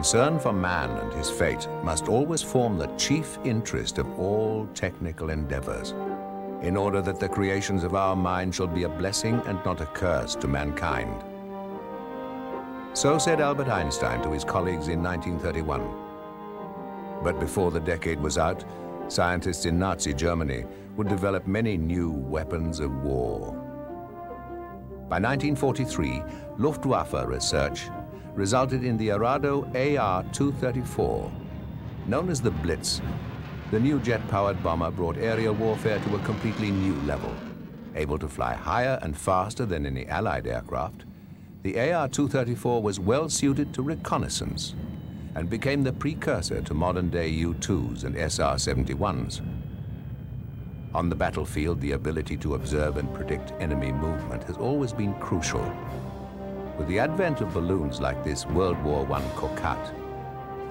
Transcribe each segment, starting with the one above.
Concern for man and his fate must always form the chief interest of all technical endeavors, in order that the creations of our mind shall be a blessing and not a curse to mankind. So said Albert Einstein to his colleagues in 1931. But before the decade was out, scientists in Nazi Germany would develop many new weapons of war. By 1943, Luftwaffe research resulted in the Arado AR 234. Known as the Blitz, the new jet-powered bomber brought aerial warfare to a completely new level. Able to fly higher and faster than any Allied aircraft, the AR 234 was well suited to reconnaissance and became the precursor to modern-day U-2s and SR-71s. On the battlefield, the ability to observe and predict enemy movement has always been crucial. With the advent of balloons like this World War I Coquette,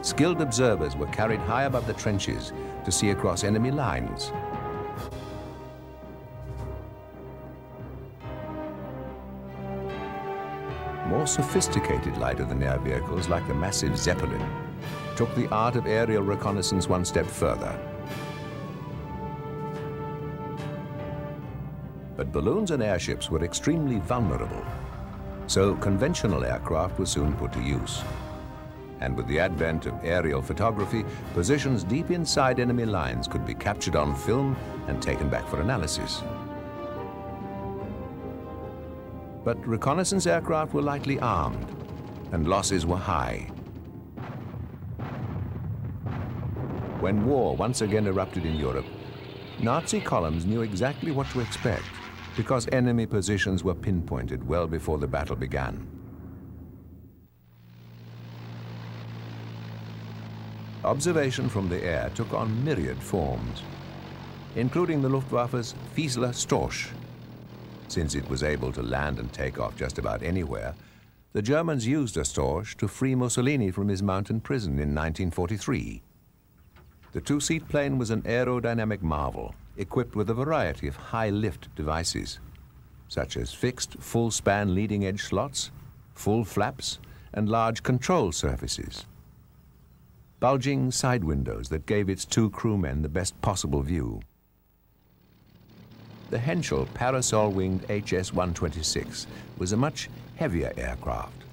skilled observers were carried high above the trenches to see across enemy lines. More sophisticated lighter-than-air vehicles like the massive Zeppelin took the art of aerial reconnaissance one step further. But balloons and airships were extremely vulnerable, so conventional aircraft were soon put to use. And with the advent of aerial photography, positions deep inside enemy lines could be captured on film and taken back for analysis. But reconnaissance aircraft were lightly armed, and losses were high. When war once again erupted in Europe, Nazi columns knew exactly what to expect, because enemy positions were pinpointed well before the battle began. Observation from the air took on myriad forms, including the Luftwaffe's Fiesler Storch. Since it was able to land and take off just about anywhere, the Germans used a Storch to free Mussolini from his mountain prison in 1943. The two-seat plane was an aerodynamic marvel, equipped with a variety of high-lift devices, such as fixed full-span leading-edge slots, full flaps, and large control surfaces. Bulging side windows that gave its two crewmen the best possible view. The Henschel parasol-winged HS-126 was a much heavier aircraft.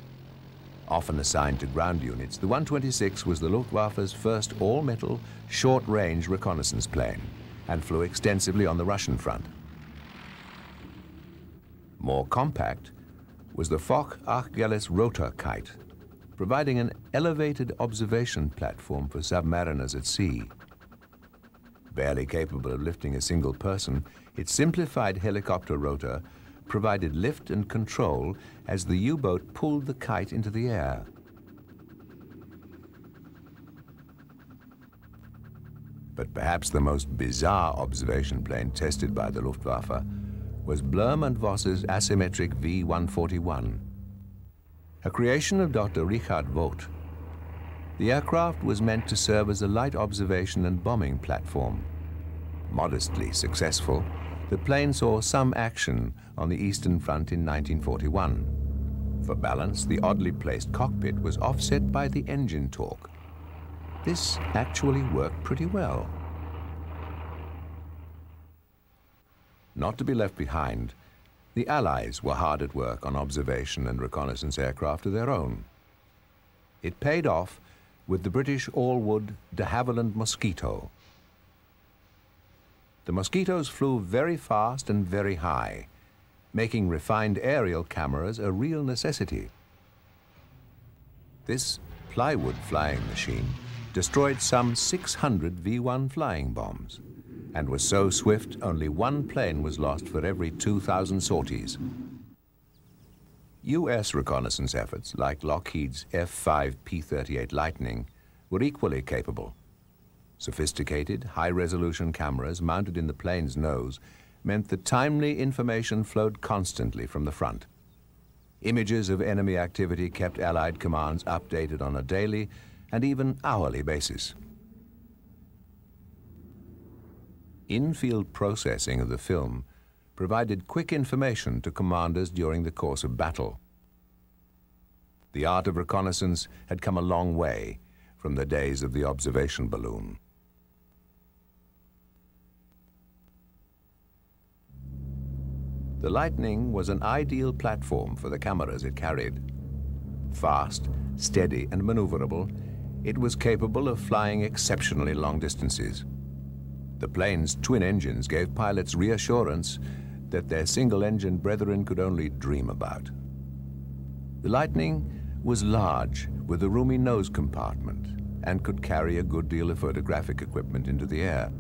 Often assigned to ground units, the 126 was the Luftwaffe's first all-metal, short-range reconnaissance plane and flew extensively on the Russian front. More compact was the Foch-Achilles rotor kite, providing an elevated observation platform for submariners at sea. Barely capable of lifting a single person, its simplified helicopter rotor provided lift and control as the U-boat pulled the kite into the air. But perhaps the most bizarre observation plane tested by the Luftwaffe was Blum and Voss's asymmetric V-141, a creation of Dr. Richard Vogt. The aircraft was meant to serve as a light observation and bombing platform. Modestly successful, the plane saw some action on the Eastern Front in 1941. For balance, the oddly placed cockpit was offset by the engine torque. This actually worked pretty well. Not to be left behind, the Allies were hard at work on observation and reconnaissance aircraft of their own. It paid off with the British all-wood de Havilland Mosquito. The Mosquitoes flew very fast and very high, making refined aerial cameras a real necessity. This plywood flying machine destroyed some 600 V-1 flying bombs and was so swift only one plane was lost for every 2,000 sorties. U.S. reconnaissance efforts, like Lockheed's F-5 P-38 Lightning, were equally capable. Sophisticated, high-resolution cameras mounted in the plane's nose meant that timely information flowed constantly from the front. Images of enemy activity kept Allied commands updated on a daily and even hourly basis. In-field processing of the film provided quick information to commanders during the course of battle. The art of reconnaissance had come a long way from the days of the observation balloon. The Lightning was an ideal platform for the cameras it carried. Fast, steady, and maneuverable, it was capable of flying exceptionally long distances. The plane's twin engines gave pilots reassurance that their single-engine brethren could only dream about. The Lightning was large, with a roomy nose compartment, and could carry a good deal of photographic equipment into the air.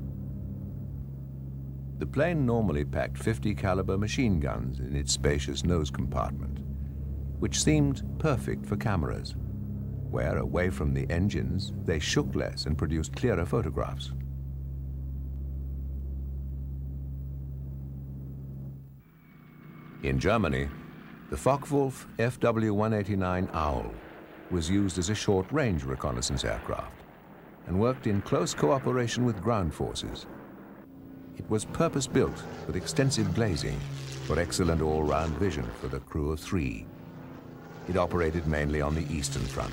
The plane normally packed 50 caliber machine guns in its spacious nose compartment, which seemed perfect for cameras, where, away from the engines, they shook less and produced clearer photographs. In Germany, the Focke-Wulf FW-189 Owl was used as a short-range reconnaissance aircraft and worked in close cooperation with ground forces. It was purpose-built with extensive glazing for excellent all-round vision for the crew of 3. It operated mainly on the Eastern Front.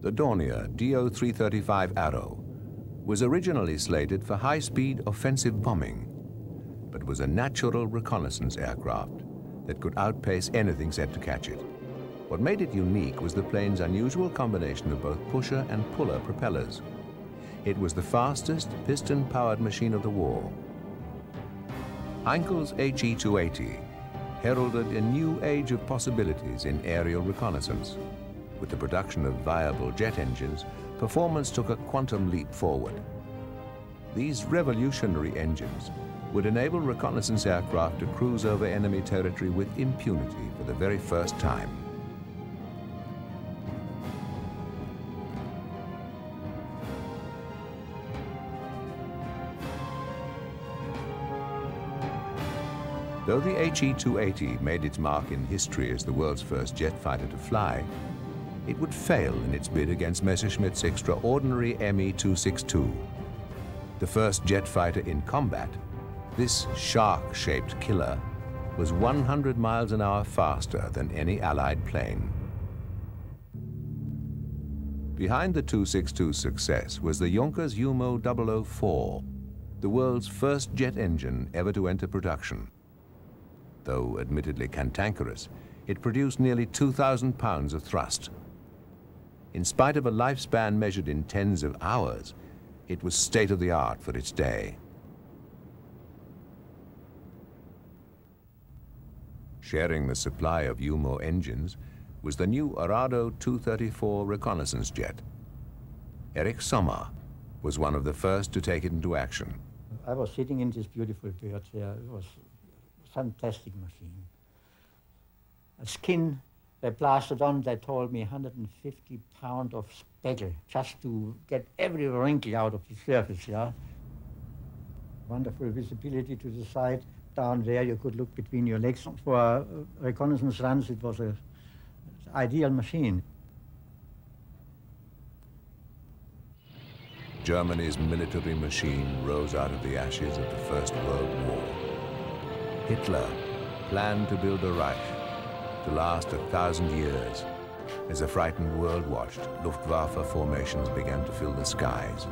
The Dornier Do-335 Arrow was originally slated for high-speed offensive bombing, but was a natural reconnaissance aircraft that could outpace anything sent to catch it. What made it unique was the plane's unusual combination of both pusher and puller propellers. It was the fastest piston-powered machine of the war. Heinkel's HE-280 heralded a new age of possibilities in aerial reconnaissance. With the production of viable jet engines, performance took a quantum leap forward. These revolutionary engines would enable reconnaissance aircraft to cruise over enemy territory with impunity for the very first time. Though the HE-280 made its mark in history as the world's first jet fighter to fly, it would fail in its bid against Messerschmitt's extraordinary Me-262. The first jet fighter in combat, this shark-shaped killer was 100 miles an hour faster than any Allied plane. Behind the 262's success was the Junkers Umo 004, the world's first jet engine ever to enter production. Though admittedly cantankerous, it produced nearly 2,000 pounds of thrust. In spite of a lifespan measured in tens of hours, it was state-of-the-art for its day. Sharing the supply of Umo engines was the new Arado 234 reconnaissance jet. Erich Sommer was one of the first to take it into action. I was sitting in this beautiful bird there. It was a fantastic machine. A skin they plastered on, they told me 150 pounds of speckle just to get every wrinkle out of the surface, yeah. Wonderful visibility to the side. Down there you could look between your legs. For reconnaissance runs it was an ideal machine. Germany's military machine rose out of the ashes of the First World War. Hitler planned to build a Reich to last 1,000 years. As a frightened world watched, Luftwaffe formations began to fill the skies.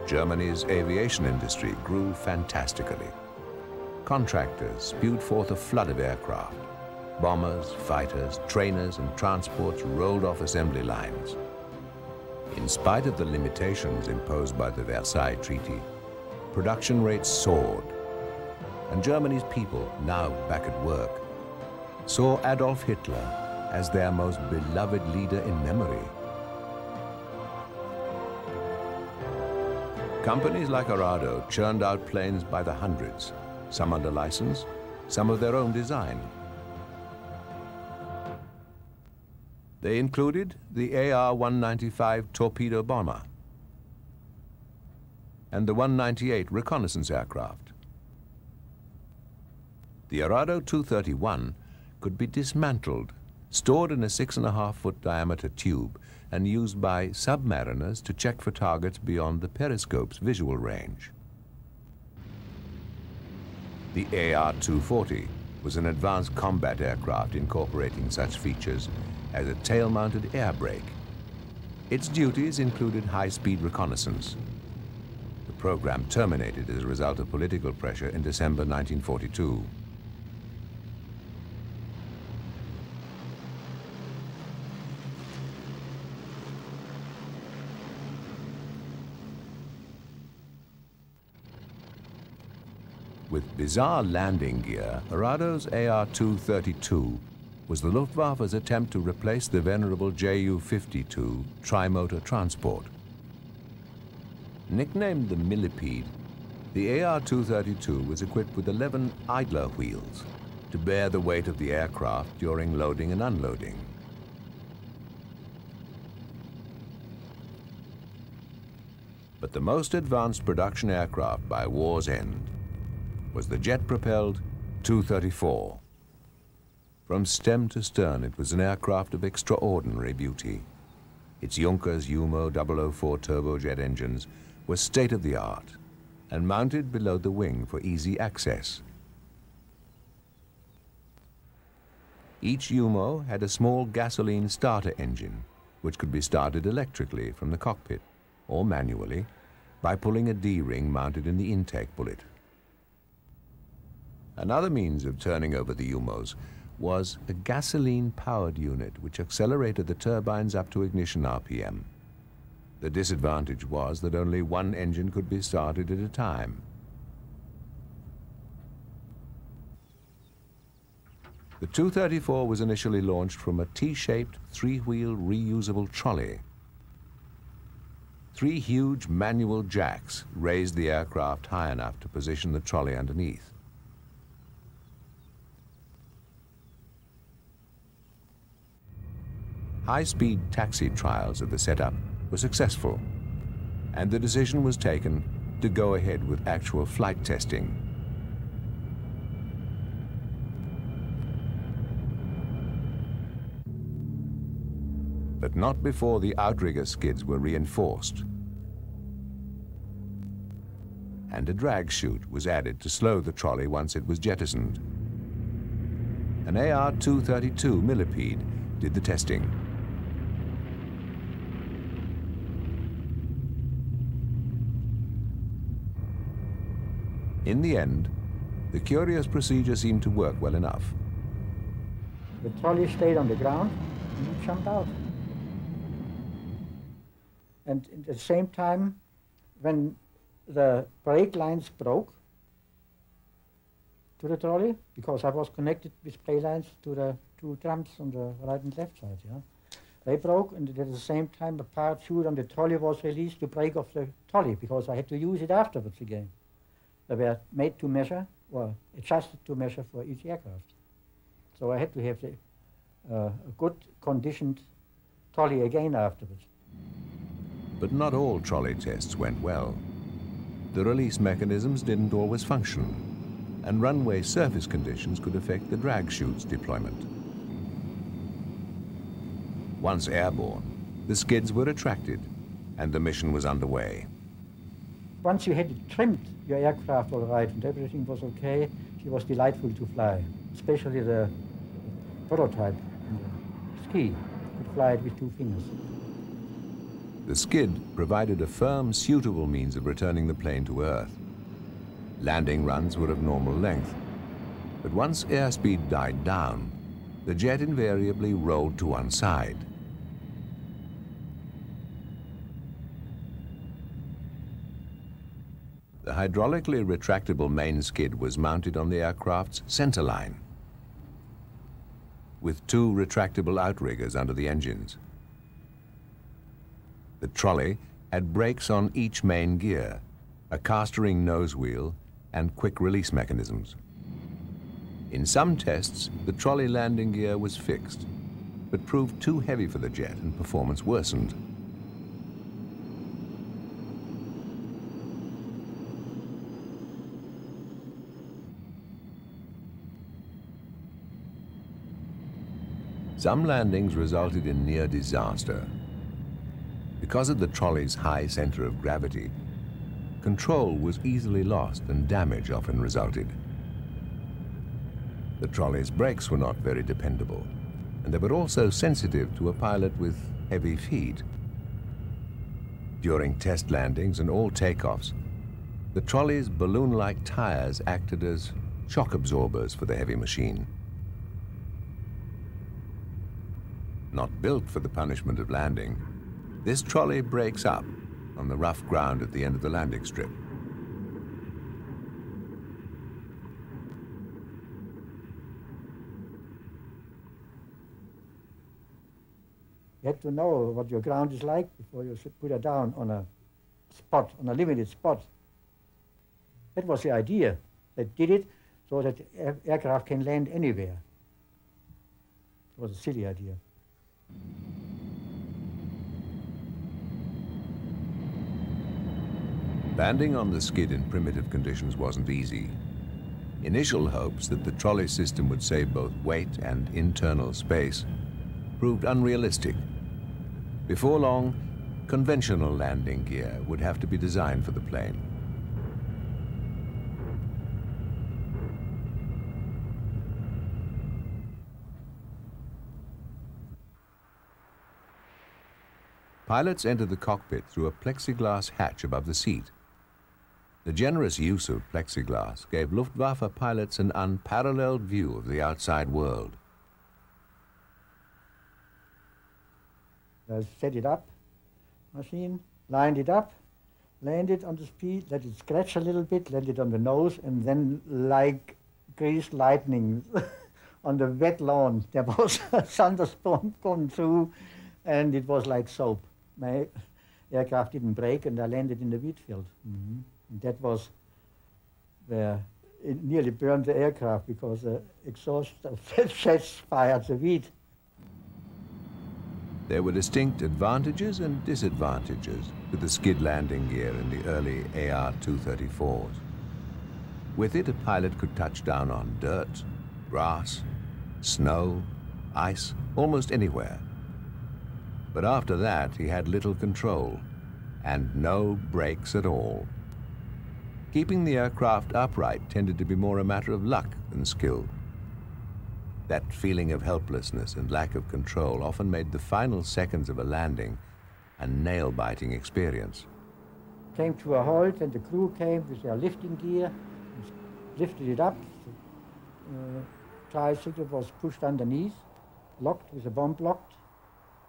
Germany's aviation industry grew fantastically. Contractors spewed forth a flood of aircraft. Bombers, fighters, trainers, and transports rolled off assembly lines. In spite of the limitations imposed by the Versailles Treaty, production rates soared, and Germany's people, now back at work, saw Adolf Hitler as their most beloved leader in memory. Companies like Arado churned out planes by the hundreds, some under license, some of their own design. They included the AR-195 torpedo bomber and the 198 reconnaissance aircraft. The Arado 231 could be dismantled stored in a 6.5-foot diameter tube and used by submariners to check for targets beyond the periscope's visual range. The AR-240 was an advanced combat aircraft incorporating such features as a tail-mounted air brake. Its duties included high-speed reconnaissance. The program terminated as a result of political pressure in December 1942. With bizarre landing gear, Arado's AR-232 was the Luftwaffe's attempt to replace the venerable Ju-52 tri-motor transport. Nicknamed the Millipede, the AR-232 was equipped with 11 idler wheels to bear the weight of the aircraft during loading and unloading. But the most advanced production aircraft by war's end was the jet-propelled 234. From stem to stern, it was an aircraft of extraordinary beauty. Its Junkers Umo 004 turbojet engines were state-of-the-art and mounted below the wing for easy access. Each Umo had a small gasoline starter engine, which could be started electrically from the cockpit or manually by pulling a D-ring mounted in the intake bullet. Another means of turning over the Umos was a gasoline-powered unit which accelerated the turbines up to ignition RPM. The disadvantage was that only one engine could be started at a time. The 234 was initially launched from a T-shaped, three-wheel reusable trolley. 3 huge manual jacks raised the aircraft high enough to position the trolley underneath. High-speed taxi trials of the setup were successful, and the decision was taken to go ahead with actual flight testing. But not before the outrigger skids were reinforced, and a drag chute was added to slow the trolley once it was jettisoned. An AR-232 Millipede did the testing. In the end, the curious procedure seemed to work well enough. The trolley stayed on the ground and we jumped out. And at the same time, when the brake lines broke to the trolley, because I was connected with brake lines to the 2 drums on the right and left side, yeah. They broke, and at the same time a parachute on the trolley was released to break off the trolley, because I had to use it afterwards again. They were made to measure, or adjusted to measure for each aircraft. So I had to have a good conditioned trolley again afterwards. But not all trolley tests went well. The release mechanisms didn't always function, and runway surface conditions could affect the drag chute's deployment. Once airborne, the skids were retracted, and the mission was underway. Once you had trimmed your aircraft all right and everything was okay, it was delightful to fly, especially the prototype, the ski. You could fly it with 2 fingers. The skid provided a firm, suitable means of returning the plane to Earth. Landing runs were of normal length, but once airspeed died down, the jet invariably rolled to one side. The hydraulically retractable main skid was mounted on the aircraft's centerline, with 2 retractable outriggers under the engines. The trolley had brakes on each main gear, a castering nose wheel, and quick release mechanisms. In some tests, the trolley landing gear was fixed, but proved too heavy for the jet and performance worsened. Some landings resulted in near disaster. Because of the trolley's high center of gravity, control was easily lost and damage often resulted. The trolley's brakes were not very dependable, and they were also sensitive to a pilot with heavy feet. During test landings and all takeoffs, the trolley's balloon-like tires acted as shock absorbers for the heavy machine. Not built for the punishment of landing, this trolley breaks up on the rough ground at the end of the landing strip. You have to know what your ground is like before you should put it down on a spot, on a limited spot. That was the idea. They did it so that aircraft can land anywhere. It was a silly idea. Landing on the skid in primitive conditions wasn't easy. Initial hopes that the trolley system would save both weight and internal space proved unrealistic. Before long, conventional landing gear would have to be designed for the plane. Pilots enter the cockpit through a plexiglass hatch above the seat. The generous use of plexiglass gave Luftwaffe pilots an unparalleled view of the outside world. Set it up, machine, lined it up, landed on the speed, let it scratch a little bit, landed on the nose, and then like greased lightning on the wet lawn, there was a thunderstorm going through, and it was like soap. My aircraft didn't break, and I landed in the wheat field. And that was where it nearly burned the aircraft because the exhaust of the jets fired the wheat. There were distinct advantages and disadvantages with the skid landing gear in the early AR-234s. With it, a pilot could touch down on dirt, grass, snow, ice, almost anywhere. But after that, he had little control and no brakes at all. Keeping the aircraft upright tended to be more a matter of luck than skill. That feeling of helplessness and lack of control often made the final seconds of a landing a nail-biting experience. Came to a halt, and the crew came with their lifting gear, and lifted it up. The tricycle was pushed underneath, locked with a bomb locked,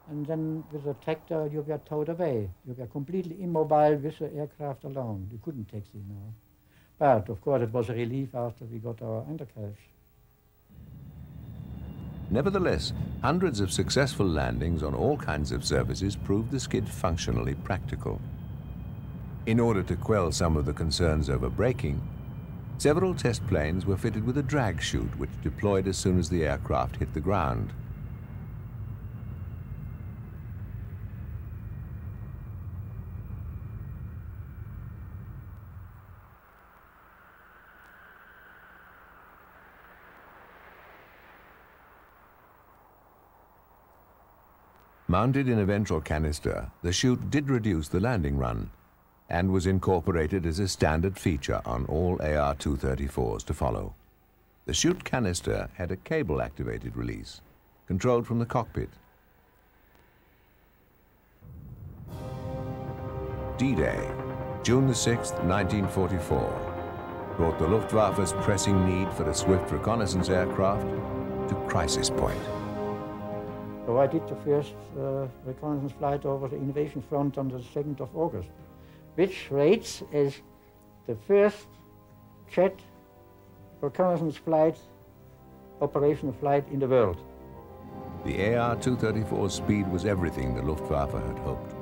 and then with a tractor you were towed away. You were completely immobile with the aircraft alone. You couldn't taxi now. But of course it was a relief after we got our undercarriage. Nevertheless, hundreds of successful landings on all kinds of surfaces proved the skid functionally practical. In order to quell some of the concerns over braking, several test planes were fitted with a drag chute which deployed as soon as the aircraft hit the ground. Mounted in a ventral canister, the chute did reduce the landing run and was incorporated as a standard feature on all AR-234s to follow. The chute canister had a cable-activated release, controlled from the cockpit. D-Day, June the 6th, 1944, brought the Luftwaffe's pressing need for a swift reconnaissance aircraft to crisis point. So I did the first reconnaissance flight over the invasion front on the 2nd of August, which rates as the first jet reconnaissance flight, operational flight in the world. The AR-234's speed was everything the Luftwaffe had hoped.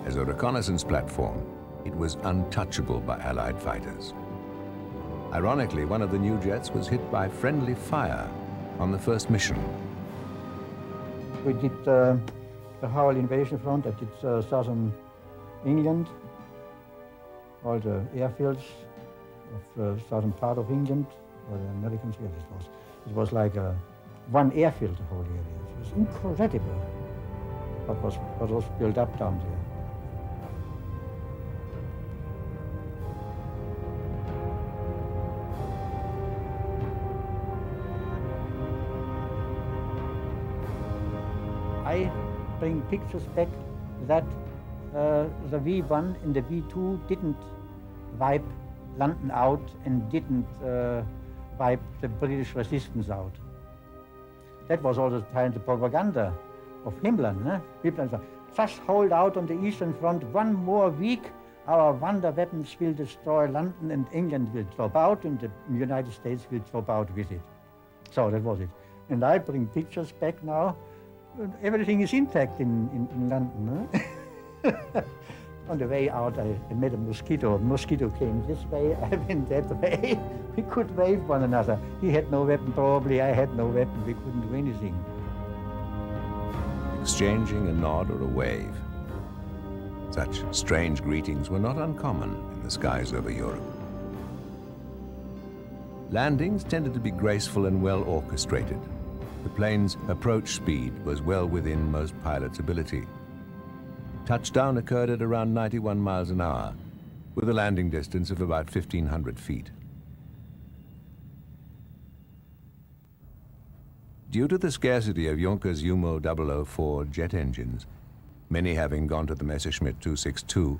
As a reconnaissance platform, it was untouchable by Allied fighters. Ironically, one of the new jets was hit by friendly fire on the first mission. We did the whole invasion front. I did southern England, all the airfields of the southern part of England, where the Americans, yeah, it was like one airfield, the whole area. It was incredible what was built up down there. I bring pictures back that the V1 and the V2 didn't wipe London out and didn't wipe the British resistance out. That was all the time the propaganda of Himmler. People said, just hold out on the Eastern Front 1 more week, our wonder weapons will destroy London and England will drop out and the United States will drop out with it. So that was it. And I bring pictures back now. Everything is intact in London. On the way out, I met a mosquito. A mosquito came this way, I went that way. We could wave one another. He had no weapon, probably I had no weapon. We couldn't do anything. Exchanging a nod or a wave. Such strange greetings were not uncommon in the skies over Europe. Landings tended to be graceful and well orchestrated. The plane's approach speed was well within most pilots' ability. Touchdown occurred at around 91 miles an hour, with a landing distance of about 1,500 feet. Due to the scarcity of Junkers Jumo 004 jet engines, many having gone to the Messerschmitt 262,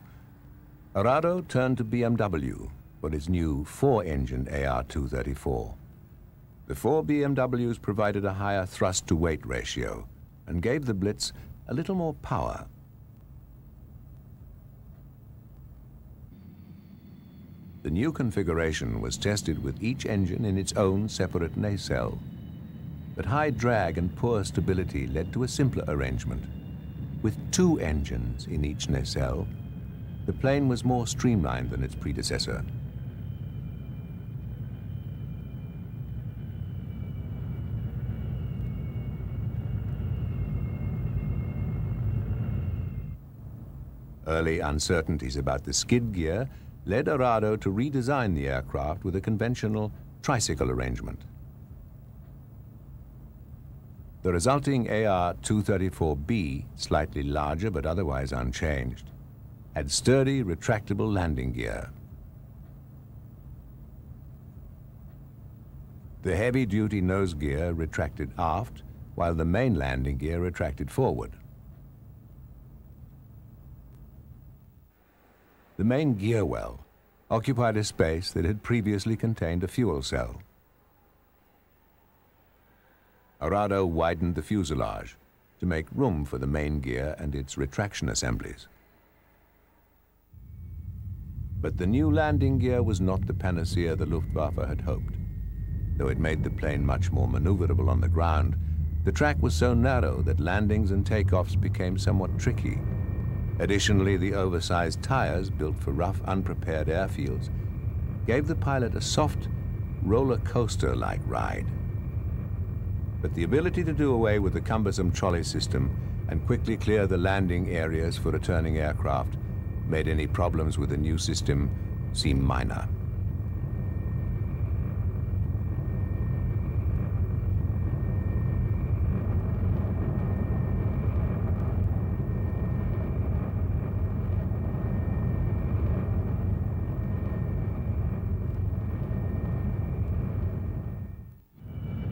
Arado turned to BMW for its new 4-engine AR-234. The 4 BMWs provided a higher thrust-to-weight ratio and gave the Blitz a little more power. The new configuration was tested with each engine in its own separate nacelle. But high drag and poor stability led to a simpler arrangement. With 2 engines in each nacelle, the plane was more streamlined than its predecessor. Early uncertainties about the skid gear led Arado to redesign the aircraft with a conventional tricycle arrangement. The resulting AR-234B, slightly larger but otherwise unchanged, had sturdy, retractable landing gear. The heavy-duty nose gear retracted aft, while the main landing gear retracted forward. The main gear well occupied a space that had previously contained a fuel cell. Arado widened the fuselage to make room for the main gear and its retraction assemblies. But the new landing gear was not the panacea the Luftwaffe had hoped. Though it made the plane much more maneuverable on the ground, the track was so narrow that landings and takeoffs became somewhat tricky. Additionally, the oversized tires, built for rough, unprepared airfields, gave the pilot a soft, roller coaster-like ride. But the ability to do away with the cumbersome trolley system and quickly clear the landing areas for returning aircraft made any problems with the new system seem minor.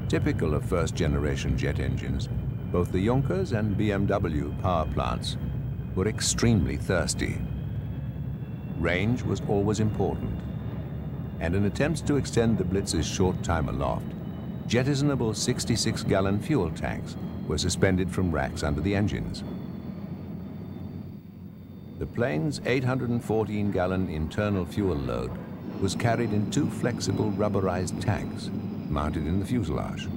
Typical of first-generation jet engines, both the Junkers and BMW power plants were extremely thirsty. Range was always important, and in attempts to extend the Blitz's short time aloft, jettisonable 66-gallon fuel tanks were suspended from racks under the engines. The plane's 814-gallon internal fuel load was carried in 2 flexible rubberized tanks mounted in the fuselage.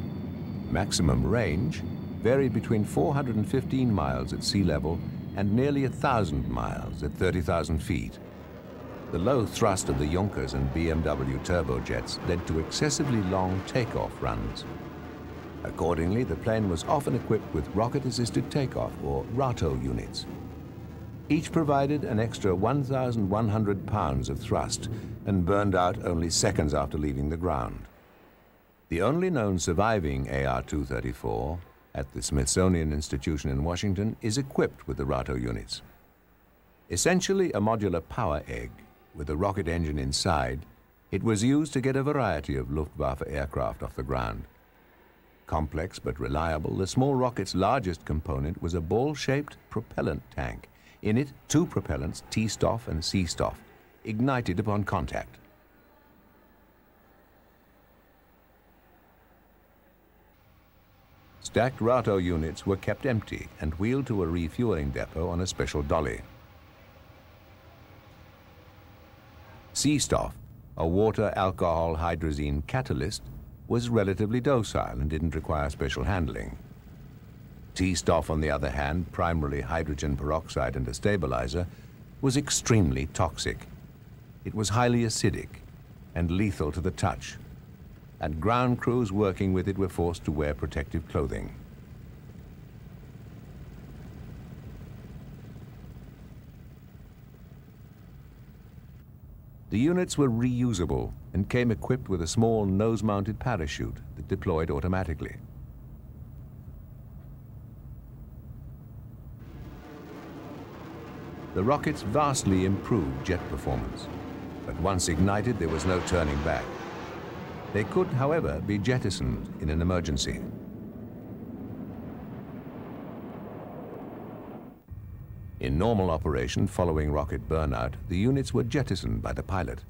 Maximum range varied between 415 miles at sea level and nearly 1,000 miles at 30,000 feet. The low thrust of the Junkers and BMW turbojets led to excessively long takeoff runs. Accordingly, the plane was often equipped with rocket-assisted takeoff, or RATO units. Each provided an extra 1,100 pounds of thrust and burned out only seconds after leaving the ground. The only known surviving AR-234 at the Smithsonian Institution in Washington is equipped with the Arado units. Essentially a modular power egg with a rocket engine inside, it was used to get a variety of Luftwaffe aircraft off the ground. Complex but reliable, the small rocket's largest component was a ball-shaped propellant tank. In it, two propellants, T-Stoff and C-Stoff, ignited upon contact. Stacked Arado units were kept empty and wheeled to a refueling depot on a special dolly. C-Stoff, a water-alcohol-hydrazine catalyst, was relatively docile and didn't require special handling. T-Stoff, on the other hand, primarily hydrogen peroxide and a stabilizer, was extremely toxic. It was highly acidic and lethal to the touch, and ground crews working with it were forced to wear protective clothing. The units were reusable and came equipped with a small nose-mounted parachute that deployed automatically. The rockets vastly improved jet performance, but once ignited, there was no turning back. They could, however, be jettisoned in an emergency. In normal operation following rocket burnout, the units were jettisoned by the pilot.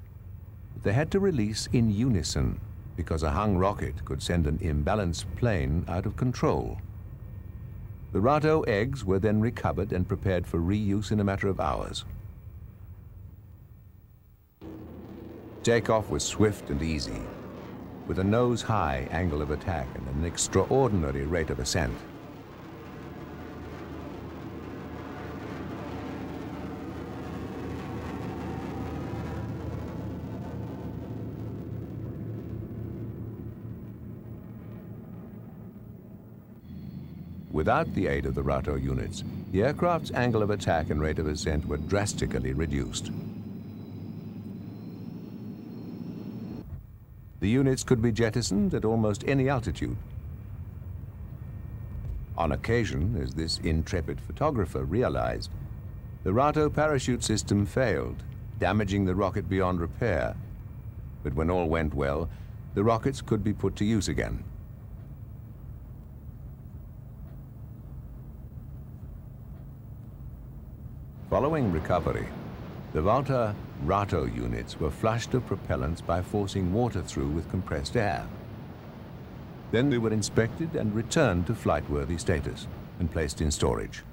They had to release in unison because a hung rocket could send an imbalanced plane out of control. The Arado eggs were then recovered and prepared for reuse in a matter of hours. Takeoff was swift and easy, with a nose-high angle of attack and an extraordinary rate of ascent. Without the aid of the Arado units, the aircraft's angle of attack and rate of ascent were drastically reduced. The units could be jettisoned at almost any altitude. On occasion, as this intrepid photographer realized, the Arado parachute system failed, damaging the rocket beyond repair. But when all went well, the rockets could be put to use again. Following recovery, the Volta Arado units were flushed of propellants by forcing water through with compressed air. Then they were inspected and returned to flight-worthy status and placed in storage.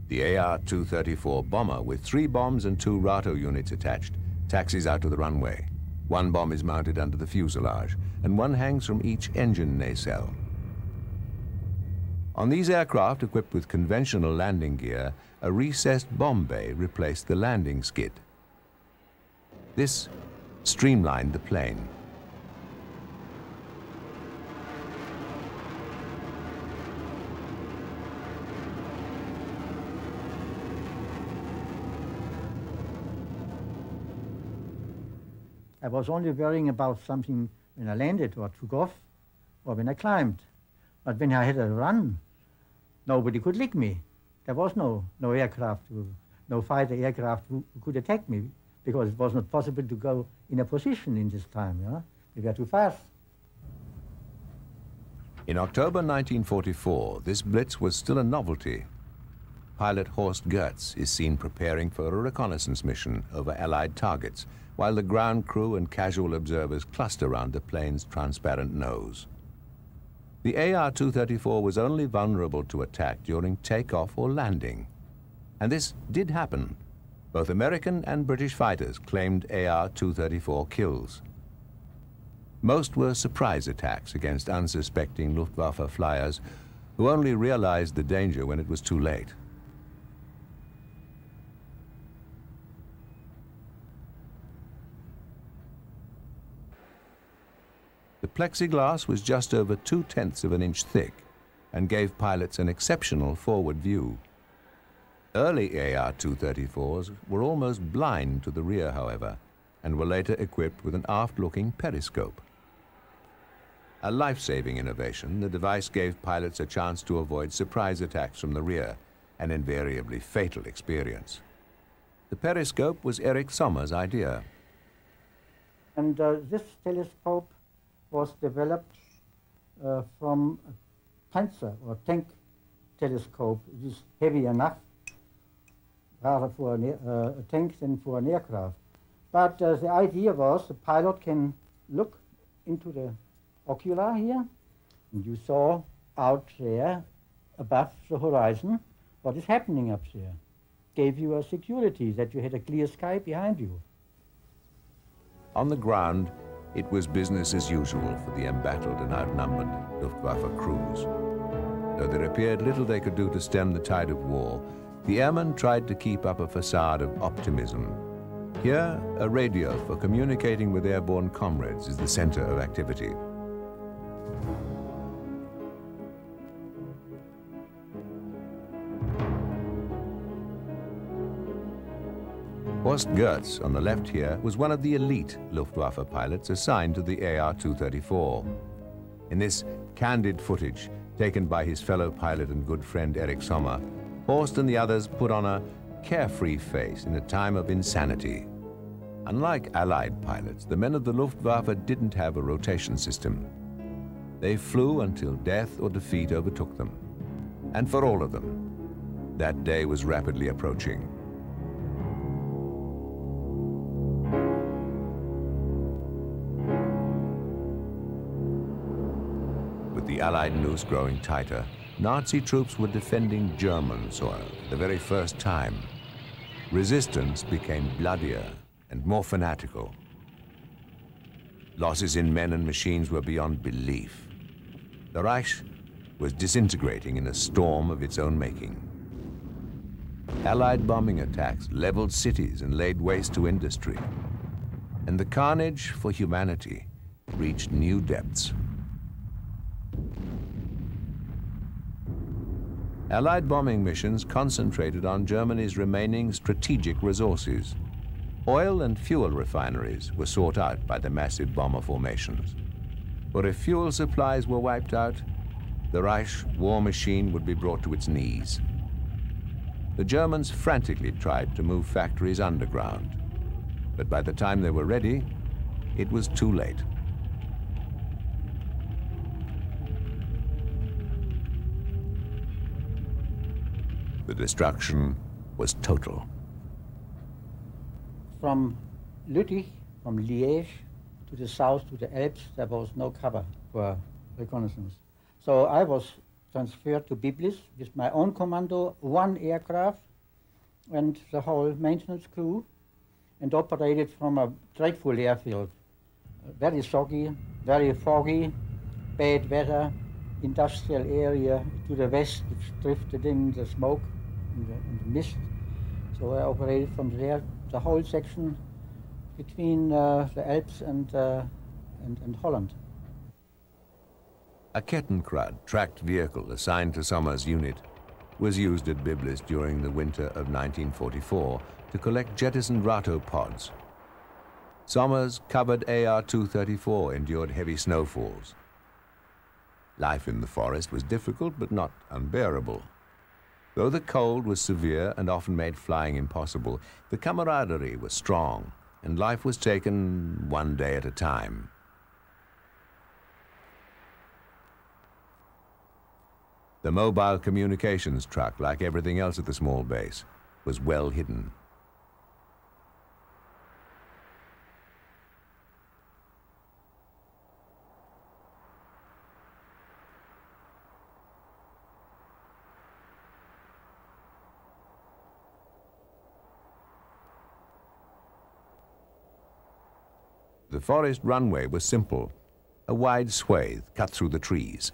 The AR-234 bomber, with 3 bombs and 2 Arado units attached, taxis out to the runway. 1 bomb is mounted under the fuselage, and 1 hangs from each engine nacelle. On these aircraft, equipped with conventional landing gear, a recessed bomb bay replaced the landing skid. This streamlined the plane. I was only worrying about something when I landed or took off or when I climbed. But when I had a run, nobody could lick me. There was no aircraft, no fighter aircraft who could attack me because it was not possible to go in a position in this time. Yeah? We were too fast. In October 1944, this blitz was still a novelty. Pilot Horst Goetz is seen preparing for a reconnaissance mission over Allied targets, while the ground crew and casual observers cluster around the plane's transparent nose. The AR-234 was only vulnerable to attack during takeoff or landing. And this did happen. Both American and British fighters claimed AR-234 kills. Most were surprise attacks against unsuspecting Luftwaffe flyers who only realized the danger when it was too late. The plexiglass was just over 2/10 of an inch thick and gave pilots an exceptional forward view. Early AR-234s were almost blind to the rear, however, and were later equipped with an aft-looking periscope. A life-saving innovation, the device gave pilots a chance to avoid surprise attacks from the rear, an invariably fatal experience. The periscope was Erich Sommer's idea. And this telescope was developed from a Panzer or tank telescope. It is heavy enough, rather for a tank than for an aircraft. But the idea was the pilot can look into the ocular here, and you saw out there above the horizon what is happening up there. Gave you a security that you had a clear sky behind you. On the ground, it was business as usual for the embattled and outnumbered Luftwaffe crews. Though there appeared little they could do to stem the tide of war, the airmen tried to keep up a facade of optimism. Here, a radio for communicating with airborne comrades is the center of activity. Horst Goetz, on the left here, was one of the elite Luftwaffe pilots assigned to the AR-234. In this candid footage, taken by his fellow pilot and good friend Erich Sommer, Horst and the others put on a carefree face in a time of insanity. Unlike Allied pilots, the men of the Luftwaffe didn't have a rotation system. They flew until death or defeat overtook them. And for all of them, that day was rapidly approaching. With the Allied noose growing tighter, Nazi troops were defending German soil for the very first time. Resistance became bloodier and more fanatical. Losses in men and machines were beyond belief. The Reich was disintegrating in a storm of its own making. Allied bombing attacks leveled cities and laid waste to industry. And the carnage for humanity reached new depths. Allied bombing missions concentrated on Germany's remaining strategic resources. Oil and fuel refineries were sought out by the massive bomber formations. For if fuel supplies were wiped out, the Reich war machine would be brought to its knees. The Germans frantically tried to move factories underground, but by the time they were ready, it was too late. The destruction was total. From Lüttich, from Liège to the south to the Alps, there was no cover for reconnaissance. So I was transferred to Biblis with my own commando, one aircraft and the whole maintenance crew, and operated from a dreadful airfield. Very soggy, very foggy, bad weather, industrial area to the west, which drifted in the smoke and the mist. So I operated from there, the whole section between the Alps and Holland. A Kettenkrad tracked vehicle assigned to Sommer's unit was used at Biblis during the winter of 1944 to collect jettisoned Rato pods. Sommer's covered AR-234 endured heavy snowfalls. Life in the forest was difficult but not unbearable. Though the cold was severe and often made flying impossible, the camaraderie was strong, and life was taken one day at a time. The mobile communications truck, like everything else at the small base, was well hidden. The forest runway was simple, a wide swathe cut through the trees.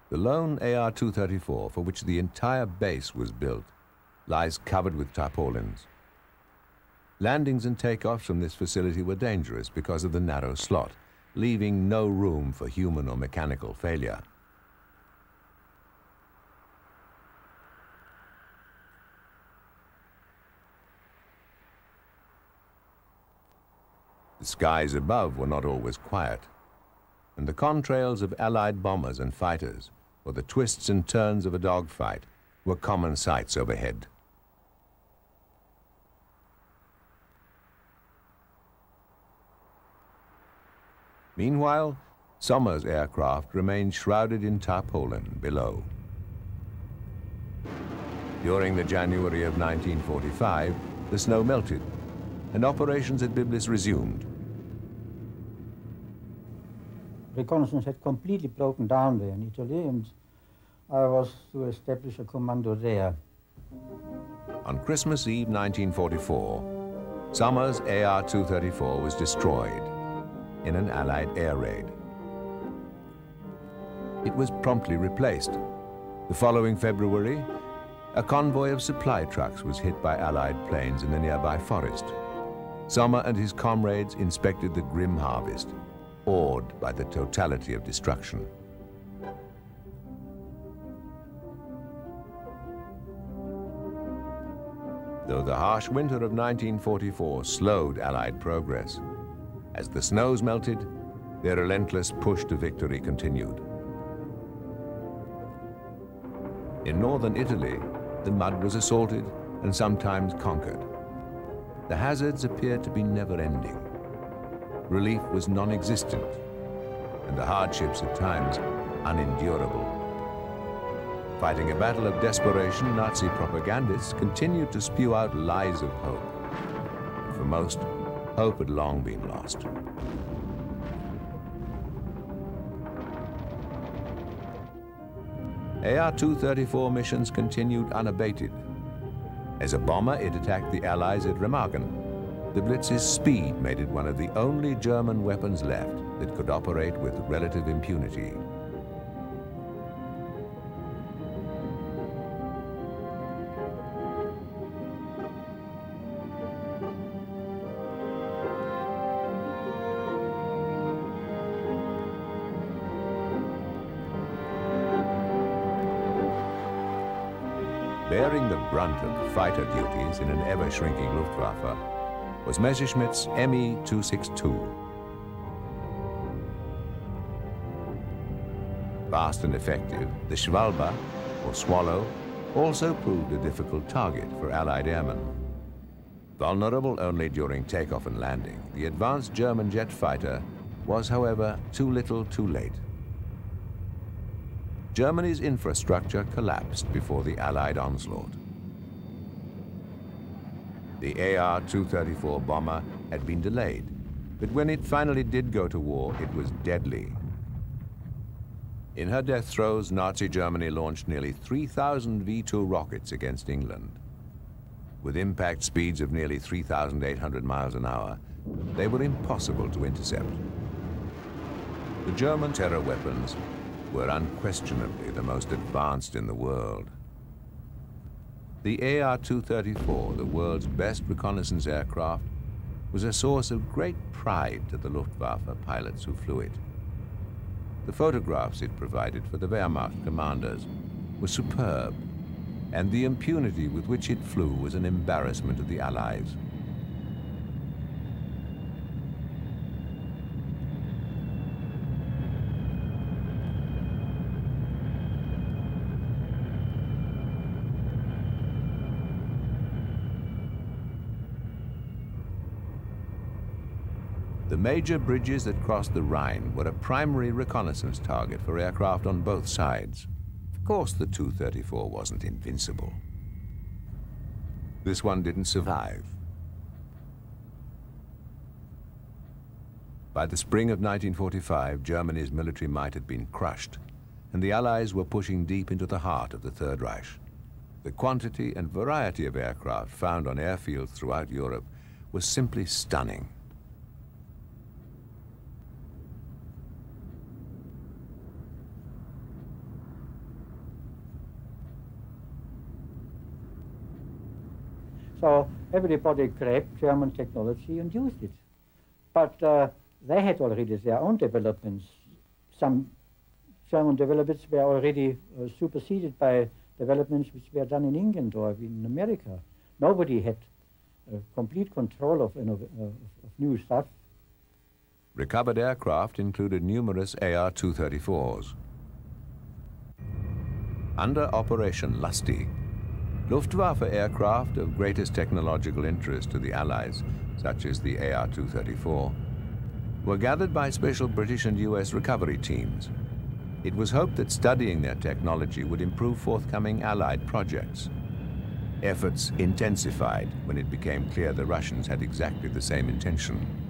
The lone AR-234, for which the entire base was built, lies covered with tarpaulins. Landings and takeoffs from this facility were dangerous because of the narrow slot, leaving no room for human or mechanical failure. The skies above were not always quiet, and the contrails of Allied bombers and fighters, or the twists and turns of a dogfight, were common sights overhead. Meanwhile, Sommer's aircraft remained shrouded in tarpaulin below. During the January of 1945, the snow melted, and operations at Biblis resumed. Reconnaissance had completely broken down there in Italy, and I was to establish a commando there. On Christmas Eve 1944, Sommer's AR-234 was destroyed in an Allied air raid. It was promptly replaced. The following February, a convoy of supply trucks was hit by Allied planes in the nearby forest. Sommer and his comrades inspected the grim harvest, awed by the totality of destruction. Though the harsh winter of 1944 slowed Allied progress, as the snows melted, their relentless push to victory continued. In northern Italy, the mud was assaulted and sometimes conquered. The hazards appeared to be never-ending. Relief was non-existent, and the hardships at times unendurable. Fighting a battle of desperation, Nazi propagandists continued to spew out lies of hope. For most, hope had long been lost. AR-234 missions continued unabated. As a bomber, it attacked the Allies at Remagen. The Blitz's speed made it one of the only German weapons left that could operate with relative impunity. Bearing the brunt of fighter duties in an ever-shrinking Luftwaffe was Messerschmitt's Me-262. Fast and effective, the Schwalbe, or Swallow, also proved a difficult target for Allied airmen. Vulnerable only during takeoff and landing, the advanced German jet fighter was, however, too little too late. Germany's infrastructure collapsed before the Allied onslaught. The AR-234 bomber had been delayed, but when it finally did go to war, it was deadly. In her death throes, Nazi Germany launched nearly 3,000 V-2 rockets against England. With impact speeds of nearly 3,800 miles an hour, they were impossible to intercept. The German terror weapons were unquestionably the most advanced in the world. The AR-234, the world's best reconnaissance aircraft, was a source of great pride to the Luftwaffe pilots who flew it. The photographs it provided for the Wehrmacht commanders were superb, and the impunity with which it flew was an embarrassment to the Allies. The major bridges that crossed the Rhine were a primary reconnaissance target for aircraft on both sides. Of course, the 234 wasn't invincible. This one didn't survive. By the spring of 1945, Germany's military might had been crushed, and the Allies were pushing deep into the heart of the Third Reich. The quantity and variety of aircraft found on airfields throughout Europe was simply stunning. So everybody grabbed German technology and used it. But they had already their own developments. Some German developments were already superseded by developments which were done in England or in America. Nobody had complete control of new stuff. Recovered aircraft included numerous AR-234s. Under Operation Lusty, Luftwaffe aircraft of greatest technological interest to the Allies, such as the AR-234, were gathered by special British and US recovery teams. It was hoped that studying their technology would improve forthcoming Allied projects. Efforts intensified when it became clear the Russians had exactly the same intention.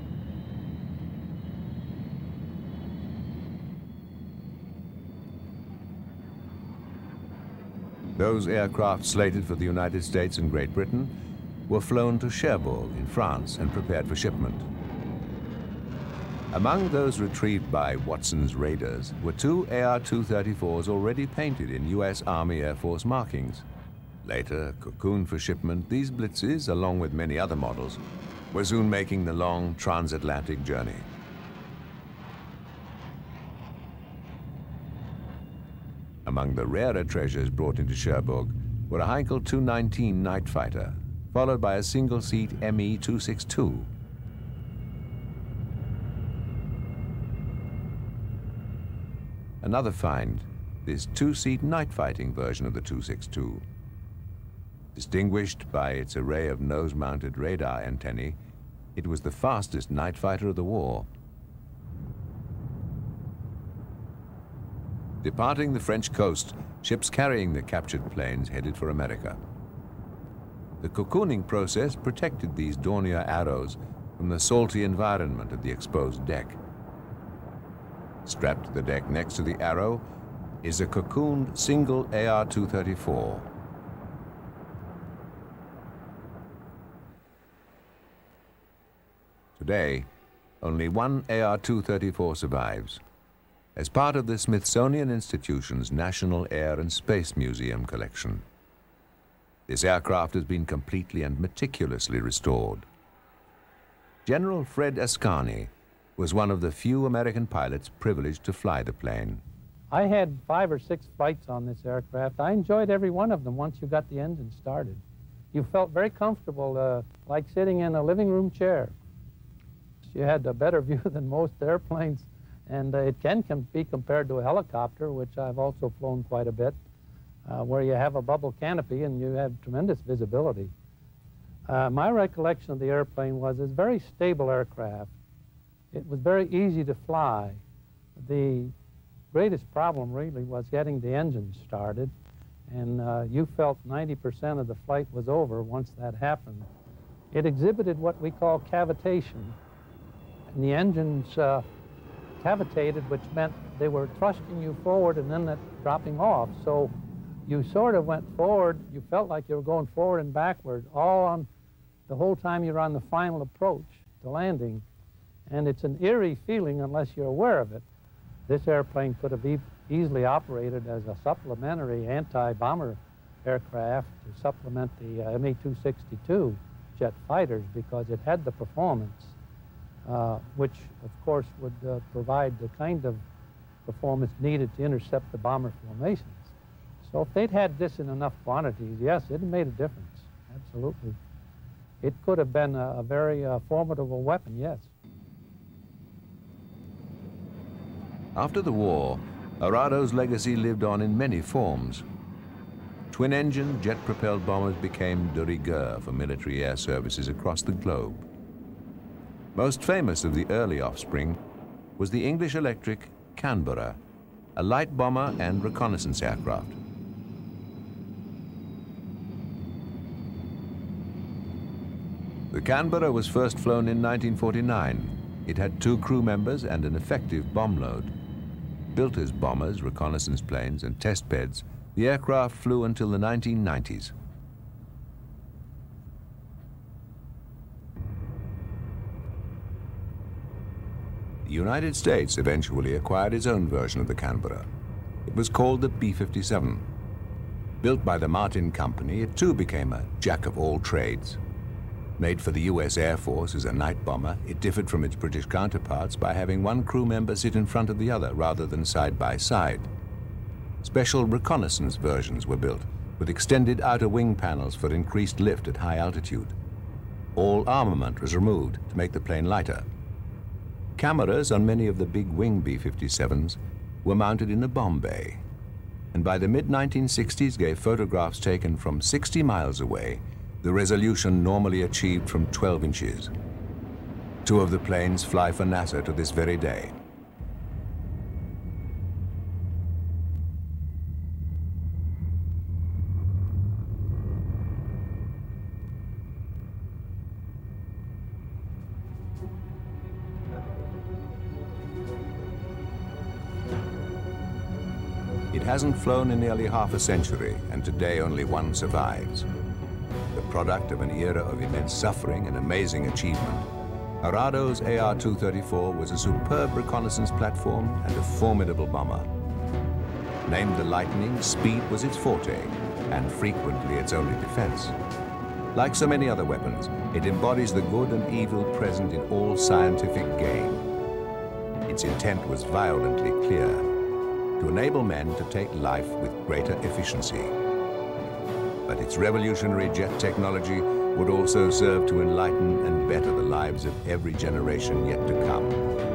Those aircraft slated for the United States and Great Britain were flown to Cherbourg in France and prepared for shipment. Among those retrieved by Watson's raiders were two AR-234s already painted in US Army Air Force markings. Later, cocooned for shipment, these Blitzes, along with many other models, were soon making the long transatlantic journey. Among the rarer treasures brought into Cherbourg were a Heinkel 219 night fighter, followed by a single-seat Me-262. Another find, this two-seat night-fighting version of the 262. Distinguished by its array of nose-mounted radar antennae, it was the fastest night fighter of the war. Departing the French coast, ships carrying the captured planes headed for America. The cocooning process protected these Dornier arrows from the salty environment of the exposed deck. Strapped to the deck next to the arrow is a cocooned single AR-234. Today, only one AR-234 survives, as part of the Smithsonian Institution's National Air and Space Museum collection. This aircraft has been completely and meticulously restored. General Fred Ascani was one of the few American pilots privileged to fly the plane. I had 5 or 6 flights on this aircraft. I enjoyed every one of them once you got the engine started. You felt very comfortable, like sitting in a living room chair. You had a better view than most airplanes, and it can be compared to a helicopter, which I've also flown quite a bit, where you have a bubble canopy and you have tremendous visibility. My recollection of the airplane was it's a very stable aircraft. It was very easy to fly. The greatest problem really was getting the engine started, and you felt 90% of the flight was over once that happened. It exhibited what we call cavitation, and the engines cavitated, which meant they were thrusting you forward and then dropping off. So you sort of went forward, you felt like you were going forward and backward, all on the whole time you're on the final approach to landing. And it's an eerie feeling unless you're aware of it. This airplane could have easily operated as a supplementary anti-bomber aircraft to supplement the Me-262 jet fighters, because it had the performance, which of course would provide the kind of performance needed to intercept the bomber formations. So if they'd had this in enough quantities, yes, it made a difference, absolutely. It could have been a very formidable weapon, yes. After the war, Arado's legacy lived on in many forms. Twin-engine, jet-propelled bombers became de rigueur for military air services across the globe. Most famous of the early offspring was the English electric Canberra, a light bomber and reconnaissance aircraft. The Canberra was first flown in 1949. It had 2 crew members and an effective bomb load. Built as bombers, reconnaissance planes, and test beds, the aircraft flew until the 1990s. The United States eventually acquired its own version of the Canberra. It was called the B-57. Built by the Martin Company, it too became a jack of all trades. Made for the US Air Force as a night bomber, it differed from its British counterparts by having one crew member sit in front of the other rather than side by side. Special reconnaissance versions were built with extended outer wing panels for increased lift at high altitude. All armament was removed to make the plane lighter. Cameras on many of the big wing B-57s were mounted in a bomb bay, and by the mid-1960s gave photographs taken from 60 miles away the resolution normally achieved from 12 inches. Two of the planes fly for NASA to this very day. It hasn't flown in nearly half a century, and today only one survives. The product of an era of immense suffering and amazing achievement, Arado's AR-234 was a superb reconnaissance platform and a formidable bomber. Named the Lightning, speed was its forte, and frequently its only defense. Like so many other weapons, it embodies the good and evil present in all scientific game. Its intent was violently clear: to enable men to take life with greater efficiency. But its revolutionary jet technology would also serve to enlighten and better the lives of every generation yet to come.